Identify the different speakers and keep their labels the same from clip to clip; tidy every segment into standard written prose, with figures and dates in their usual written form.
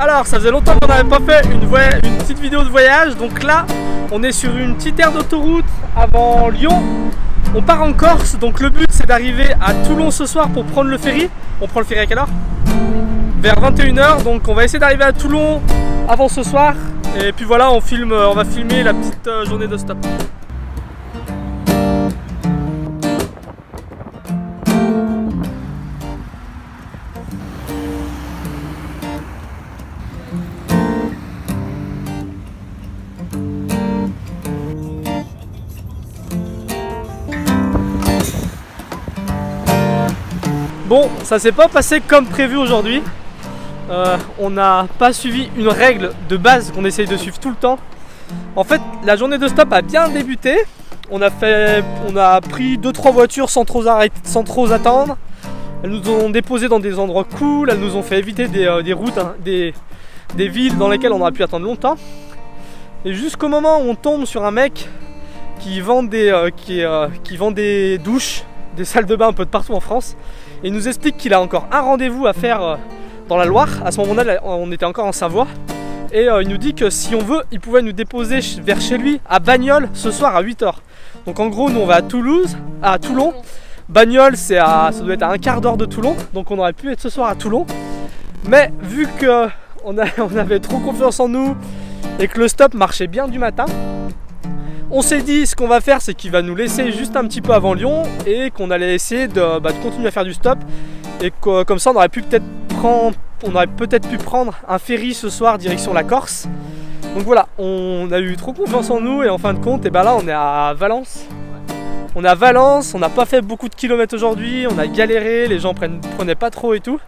Speaker 1: Alors, ça faisait longtemps qu'on n'avait pas fait une petite vidéo de voyage. Donc là, on est sur une petite aire d'autoroute avant Lyon. On part en Corse. Donc le but, c'est d'arriver à Toulon ce soir pour prendre le ferry. On prend le ferry à quelle heure? Vers 21 h. Donc on va essayer d'arriver à Toulon avant ce soir. Et puis voilà, on va filmer la petite journée de stop. Bon, ça s'est pas passé comme prévu aujourd'hui. On n'a pas suivi une règle de base qu'on essaye de suivre tout le temps. En fait, la journée de stop a bien débuté. On a pris 2-3 voitures sans trop attendre. Elles nous ont déposé dans des endroits cool. Elles nous ont fait éviter des routes, hein, des villes dans lesquelles on aurait pu attendre longtemps. Et jusqu'au moment où on tombe sur un mec qui vend des douches, des salles de bain un peu de partout en France. Et il nous explique qu'il a encore un rendez-vous à faire dans la Loire. À ce moment-là, on était encore en Savoie. Et il nous dit que si on veut, il pouvait nous déposer vers chez lui à Bagnoles ce soir à 8 h. Donc en gros, nous on va à Toulon. Bagnoles, ça doit être à un quart d'heure de Toulon. Donc on aurait pu être ce soir à Toulon. Mais vu qu'on avait trop confiance en nous et que le stop marchait bien du matin, on s'est dit ce qu'on va faire, c'est qu'il va nous laisser juste un petit peu avant Lyon et qu'on allait essayer de continuer à faire du stop. Et que, comme ça, on aurait peut-être pu prendre un ferry ce soir direction la Corse. Donc voilà, on a eu trop confiance en nous et en fin de compte, et ben là on est à Valence. On est à Valence, on n'a pas fait beaucoup de kilomètres aujourd'hui, on a galéré, les gens prenaient pas trop et tout.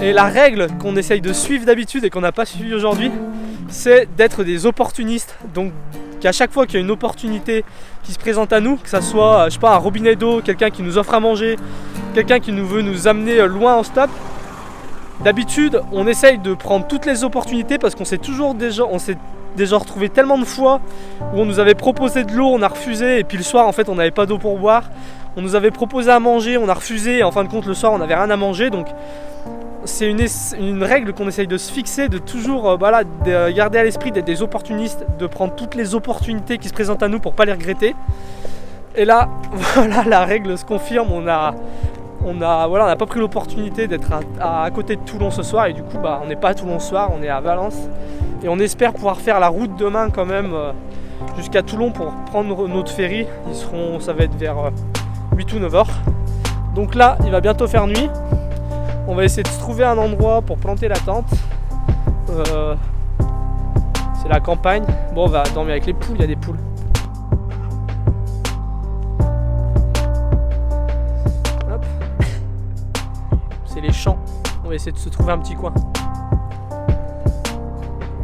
Speaker 1: Et la règle qu'on essaye de suivre d'habitude et qu'on n'a pas suivi aujourd'hui, c'est d'être des opportunistes. Donc qu'à chaque fois qu'il y a une opportunité qui se présente à nous, que ça soit, je sais pas, un robinet d'eau, quelqu'un qui nous offre à manger, quelqu'un qui veut nous amener loin en stop, d'habitude on essaye de prendre toutes les opportunités parce qu'on s'est déjà retrouvé tellement de fois où on nous avait proposé de l'eau, on a refusé, et puis le soir en fait on n'avait pas d'eau pour boire. On nous avait proposé à manger, on a refusé, et en fin de compte le soir on n'avait rien à manger. Donc c'est une règle qu'on essaye de se fixer, de toujours de garder à l'esprit d'être des opportunistes, de prendre toutes les opportunités qui se présentent à nous pour pas les regretter. Et là, voilà, la règle se confirme, on n'a pas pris l'opportunité d'être à côté de Toulon ce soir, et du coup on n'est pas à Toulon ce soir, on est à Valence. Et on espère pouvoir faire la route demain quand même jusqu'à Toulon pour prendre notre ferry. Ça va être vers 8 ou 9 h. Donc là, il va bientôt faire nuit. On va essayer de se trouver un endroit pour planter la tente. C'est la campagne. Bon, on va dormir avec les poules, il y a des poules. Hop. C'est les champs. On va essayer de se trouver un petit coin.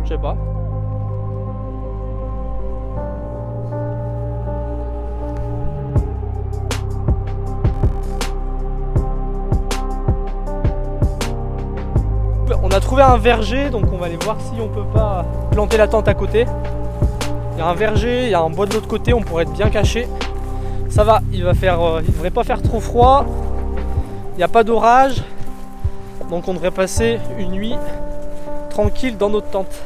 Speaker 1: Je sais pas. On a trouvé un verger, donc on va aller voir si on peut pas planter la tente à côté. Il y a un verger, il y a un bois de l'autre côté, on pourrait être bien caché. Ça va, il devrait pas faire trop froid. Il n'y a pas d'orage, donc on devrait passer une nuit tranquille dans notre tente.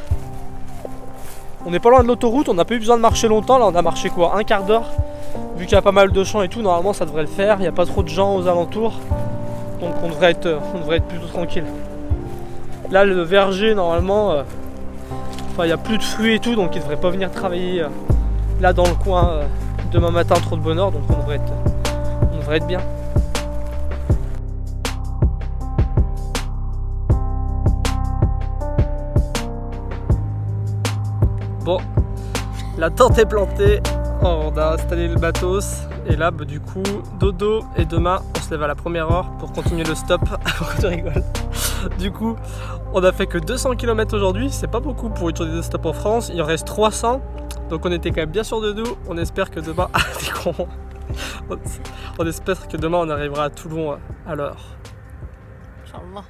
Speaker 1: On n'est pas loin de l'autoroute, on n'a pas eu besoin de marcher longtemps. Là on a marché quoi, un quart d'heure. Vu qu'il y a pas mal de champs et tout, normalement ça devrait le faire. Il n'y a pas trop de gens aux alentours, donc on devrait être plutôt tranquille. Là le verger normalement, il n'y a plus de fruits et tout, donc il ne devrait pas venir travailler là dans le coin demain matin trop de bonne heure, donc on devrait être bien. Bon, la tente est plantée, on a installé le matos, et là du coup dodo, et demain on se lève à la première heure pour continuer le stop. Tu rigoles. Du coup on a fait que 200 km aujourd'hui, c'est pas beaucoup pour une journée de stop en France, il en reste 300, donc on était quand même bien sûr de nous. On espère que demain on espère que demain on arrivera à Toulon à l'heure. Inch'Allah.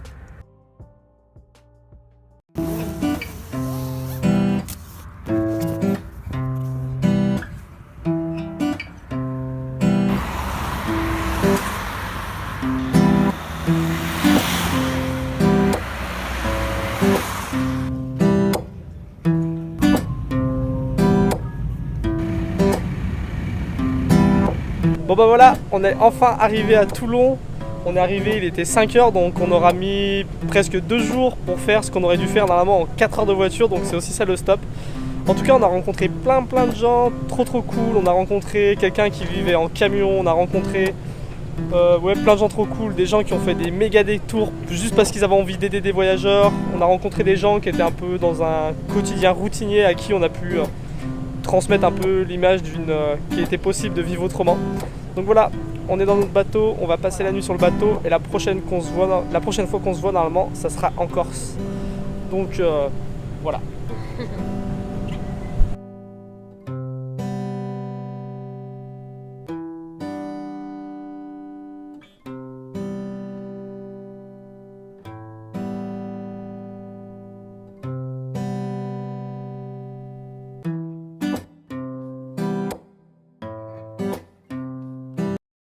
Speaker 1: Bon bah voilà, on est enfin arrivé à Toulon. On est arrivé, il était 5 heures, donc on aura mis presque 2 jours pour faire ce qu'on aurait dû faire normalement en 4 heures de voiture, donc c'est aussi ça le stop. En tout cas, on a rencontré plein de gens, trop cool. On a rencontré quelqu'un qui vivait en camion, on a rencontré plein de gens trop cool, des gens qui ont fait des méga détours juste parce qu'ils avaient envie d'aider des voyageurs. On a rencontré des gens qui étaient un peu dans un quotidien routinier à qui on a pu transmettre un peu l'image qui était possible de vivre autrement. Donc voilà, on est dans notre bateau, on va passer la nuit sur le bateau et la prochaine fois qu'on se voit normalement, ça sera en Corse. Donc voilà.